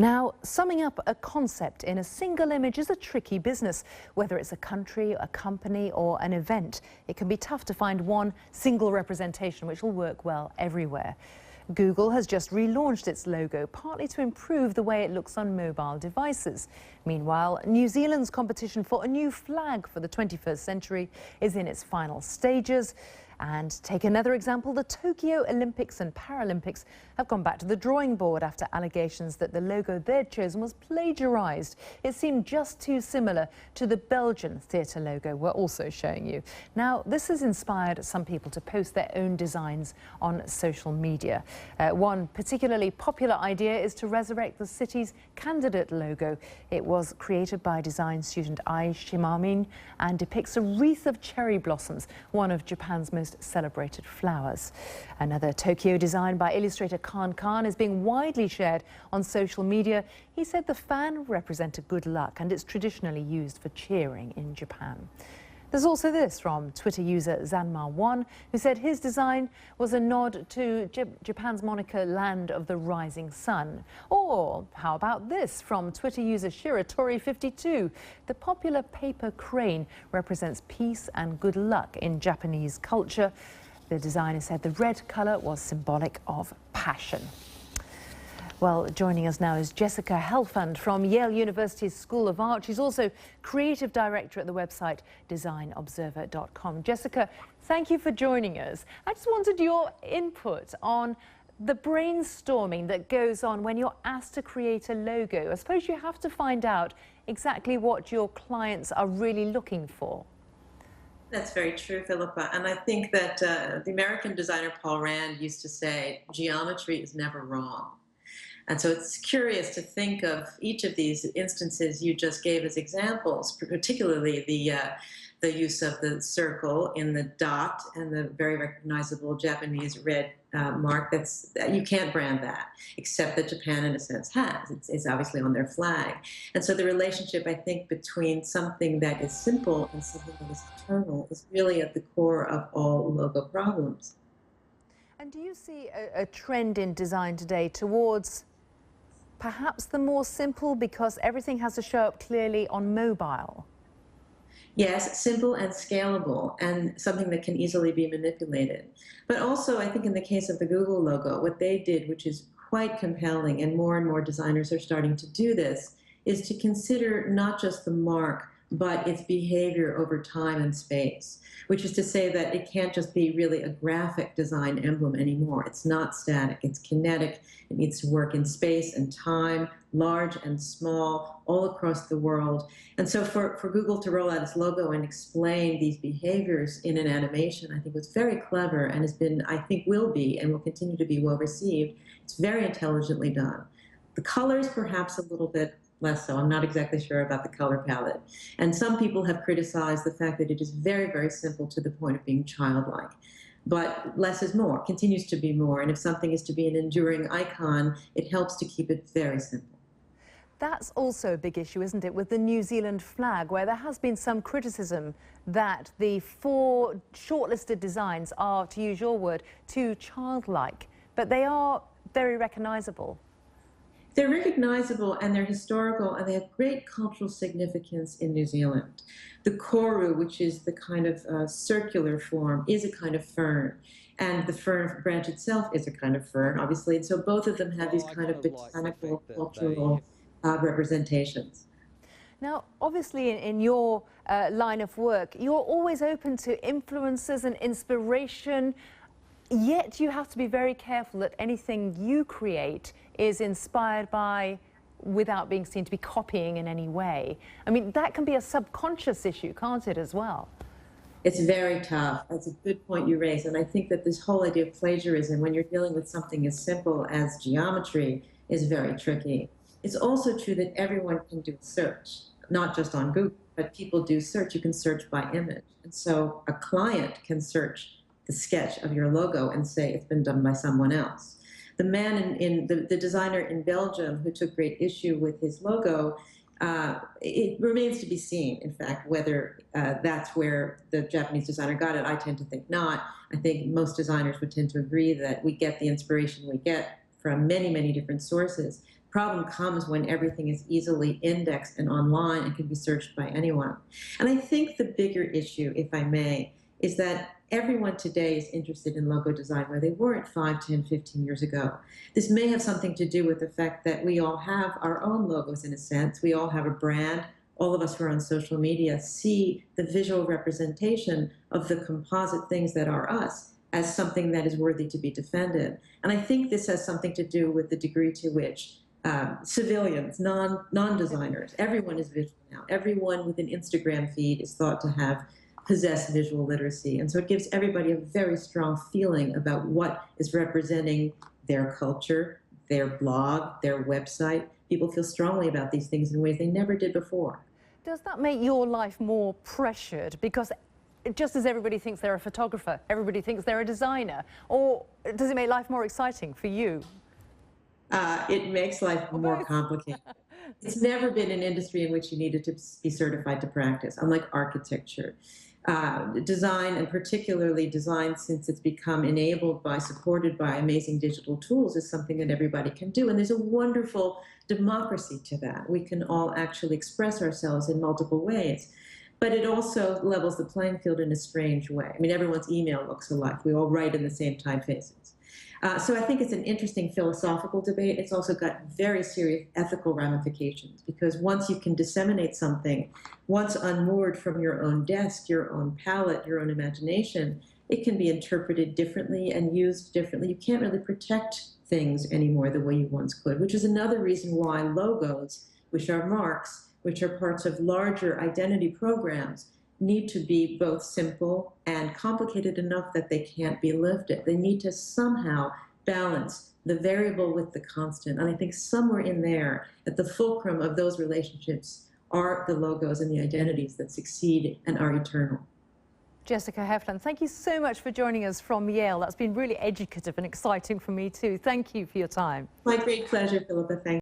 Now, summing up a concept in a single image is a tricky business. Whether it's a country, a company or an event, it can be tough to find one single representation which will work well everywhere. Google has just relaunched its logo, partly to improve the way it looks on mobile devices. Meanwhile, New Zealand's competition for a new flag for the 21st century is in its final stages. And take another example, the Tokyo Olympics and Paralympics have gone back to the drawing board after allegations that the logo they'd chosen was plagiarised. It seemed just too similar to the Belgian theatre logo we're also showing you. Now, this has inspired some people to post their own designs on social media. One particularly popular idea is to resurrect the city's candidate logo. It was created by design student Ai Shimamin and depicts a wreath of cherry blossoms, one of Japan's most celebrated flowers. Another Tokyo design by illustrator Khan is being widely shared on social media. He said the fan represented good luck and it's traditionally used for cheering in Japan. There's also this from Twitter user Zanma1, who said his design was a nod to Japan's moniker Land of the Rising Sun. Or how about this from Twitter user Shiratori52? The popular paper crane represents peace and good luck in Japanese culture. The designer said the red colour was symbolic of passion. Well, joining us now is Jessia Helfand from Yale University's School of Art. She's also creative director at the website designobserver.com. Jessia, thank you for joining us. I just wanted your input on the brainstorming that goes on when you're asked to create a logo. I suppose you have to find out exactly what your clients are really looking for. That's very true, Philippa. And I think that the American designer Paul Rand used to say, geometry is never wrong. And so it's curious to think of each of these instances you just gave as examples, particularly the use of the circle in the dot and the very recognizable Japanese red mark. You can't brand that, except that Japan, in a sense, has. It's obviously on their flag. And so the relationship, I think, between something that is simple and something that is eternal is really at the core of all logo problems. And do you see a trend in design today towards perhaps the more simple, because everything has to show up clearly on mobile? Yes, simple and scalable, and something that can easily be manipulated. But also, I think in the case of the Google logo, what they did, which is quite compelling, and more designers are starting to do this, is to consider not just the mark, but its behavior over time and space, which is to say that it can't just be really a graphic design emblem anymore. It's not static, it's kinetic. It needs to work in space and time, large and small, all across the world. And so for Google to roll out its logo and explain these behaviors in an animation, I think was very clever and has been, I think will be, and will continue to be well received. It's very intelligently done. The colors perhaps a little bit less so. I'm not exactly sure about the color palette. And some people have criticized the fact that it is very simple to the point of being childlike. But less is more, continues to be more. And if something is to be an enduring icon, it helps to keep it very simple. That's also a big issue, isn't it, with the New Zealand flag, where there has been some criticism that the 4 shortlisted designs are, to use your word, too childlike. But they are very recognizable. They're recognizable and they're historical and they have great cultural significance in New Zealand. The koru, which is the kind of circular form, is a kind of fern. And the fern branch itself is a kind of fern, obviously. And so both of them have these kind of botanical, cultural representations. Now, obviously, in your line of work, you're always open to influences and inspiration. Yet you have to be very careful that anything you create is inspired by, without being seen to be copying in any way. I mean, that can be a subconscious issue, can't it, as well? It's very tough. That's a good point you raise. And I think that this whole idea of plagiarism, when you're dealing with something as simple as geometry, is very tricky. It's also true that everyone can do a search, not just on Google, but people do search. You can search by image. And so a client can search the sketch of your logo and say it's been done by someone else. The man the designer in Belgium who took great issue with his logo, it remains to be seen, in fact, whether that's where the Japanese designer got it. I tend to think not. I think most designers would tend to agree that we get the inspiration we get from many different sources. problem comes when everything is easily indexed and online and can be searched by anyone. And I think the bigger issue, if I may, is that everyone today is interested in logo design where they weren't 5, 10, 15 years ago. This may have something to do with the fact that we all have our own logos in a sense. We all have a brand. All of us who are on social media see the visual representation of the composite things that are us as something that is worthy to be defended. And I think this has something to do with the degree to which civilians, non-designers, everyone is visual now. Everyone with an Instagram feed is thought to have possessed visual literacy. And so it gives everybody a very strong feeling about what is representing their culture, their blog, their website. People feel strongly about these things in ways they never did before. Does that make your life more pressured? Because just as everybody thinks they're a photographer, everybody thinks they're a designer. Or does it make life more exciting for you? It makes life more complicated. It's never been an industry in which you needed to be certified to practice, unlike architecture. Design, and particularly design since it's become enabled by, supported by amazing digital tools, is something that everybody can do. And there's a wonderful democracy to that. We can all actually express ourselves in multiple ways. But it also levels the playing field in a strange way. I mean, everyone's email looks alike. We all write in the same typefaces. So I think it's an interesting philosophical debate. It's also got very serious ethical ramifications, because once you can disseminate something, once unmoored from your own desk, your own palette, your own imagination, it can be interpreted differently and used differently. You can't really protect things anymore the way you once could, which is another reason why logos, which are marks, which are parts of larger identity programs, need to be both simple and complicated enough that they can't be lifted. They need to somehow balance the variable with the constant. And I think somewhere in there, at the fulcrum of those relationships, are the logos and the identities that succeed and are eternal. Jessica Helfand, thank you so much for joining us from Yale. That's been really educative and exciting for me too. Thank you for your time. My great pleasure, Philippa. Thank you.